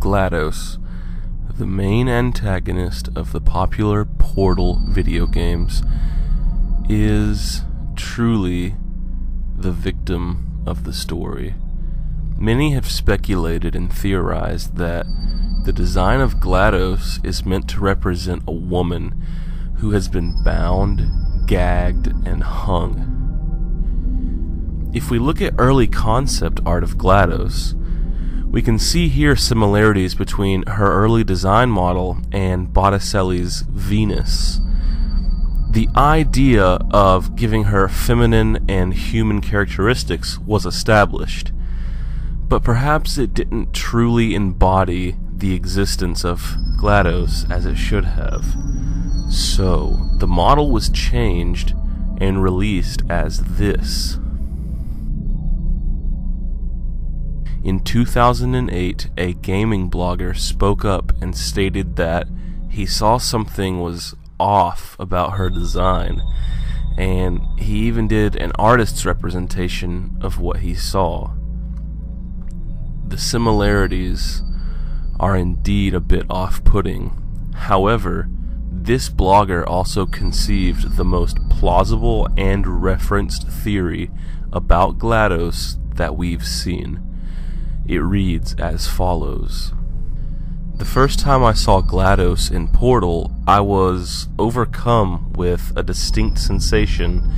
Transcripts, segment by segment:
GLaDOS, the main antagonist of the popular Portal video games, is truly the victim of the story. Many have speculated and theorized that the design of GLaDOS is meant to represent a woman who has been bound, gagged, and hung. If we look at early concept art of GLaDOS, we can see here similarities between her early design model and Botticelli's Venus. The idea of giving her feminine and human characteristics was established, but perhaps it didn't truly embody the existence of GLaDOS as it should have. So, the model was changed and released as this. In 2008, a gaming blogger spoke up and stated that he saw something was off about her design, and he even did an artist's representation of what he saw. The similarities are indeed a bit off-putting. However, this blogger also conceived the most plausible and referenced theory about GLaDOS that we've seen. It reads as follows. The first time I saw GLaDOS in Portal, I was overcome with a distinct sensation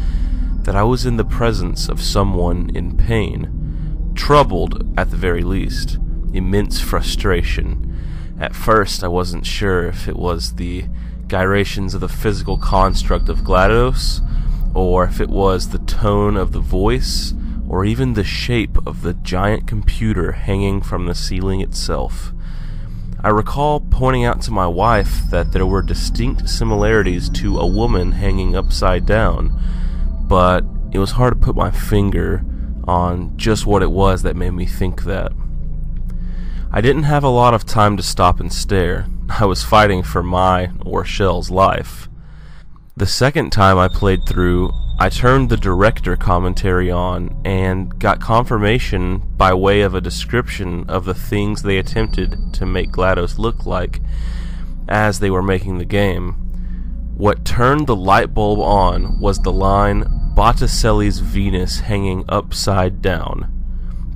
that I was in the presence of someone in pain, troubled at the very least, immense frustration. At first I wasn't sure if it was the gyrations of the physical construct of GLaDOS, or if it was the tone of the voice, or even the shape of the giant computer hanging from the ceiling itself. I recall pointing out to my wife that there were distinct similarities to a woman hanging upside down, but it was hard to put my finger on just what it was that made me think that. I didn't have a lot of time to stop and stare. I was fighting for my, or Shell's, life. The second time I played through, I turned the director commentary on and got confirmation by way of a description of the things they attempted to make GLaDOS look like as they were making the game. What turned the light bulb on was the line, Botticelli's Venus hanging upside down.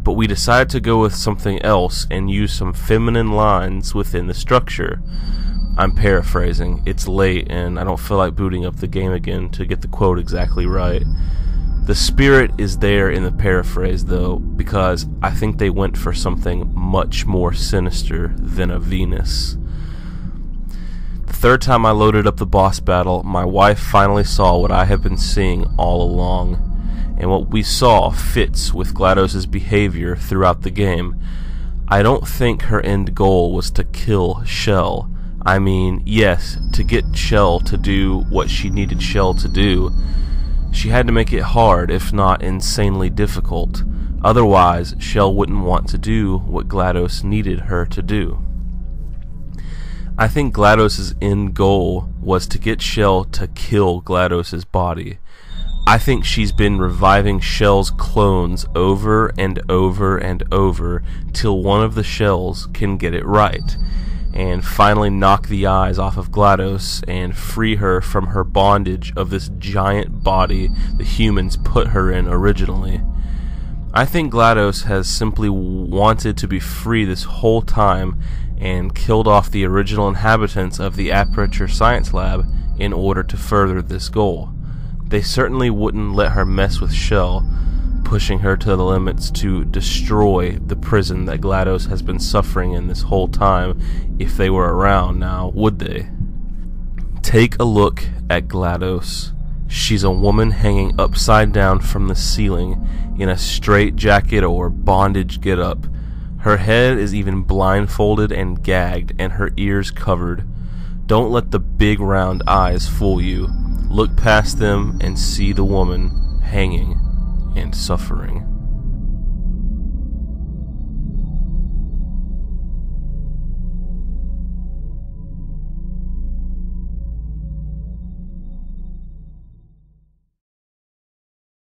But we decided to go with something else and use some feminine lines within the structure. I'm paraphrasing, it's late and I don't feel like booting up the game again to get the quote exactly right. The spirit is there in the paraphrase though, because I think they went for something much more sinister than a Venus. The third time I loaded up the boss battle, my wife finally saw what I have been seeing all along, and what we saw fits with GLaDOS' behavior throughout the game. I don't think her end goal was to kill Shell. I mean, yes, to get Shell to do what she needed Shell to do, she had to make it hard, if not insanely difficult. Otherwise, Shell wouldn't want to do what GLaDOS needed her to do. I think GLaDOS' end goal was to get Shell to kill GLaDOS' body. I think she's been reviving Shell's clones over and over and over till one of the Shells can get it right, and finally knock the eyes off of GLaDOS and free her from her bondage of this giant body the humans put her in originally. I think GLaDOS has simply wanted to be free this whole time and killed off the original inhabitants of the Aperture Science Lab in order to further this goal. They certainly wouldn't let her mess with Shell, pushing her to the limits to destroy the prison that GLaDOS has been suffering in this whole time if they were around now, would they? Take a look at GLaDOS She's a woman hanging upside down from the ceiling in a straitjacket or bondage getup. Her head is even blindfolded and gagged, and her ears covered. Don't let the big round eyes fool you. Look past them and see the woman hanging and suffering.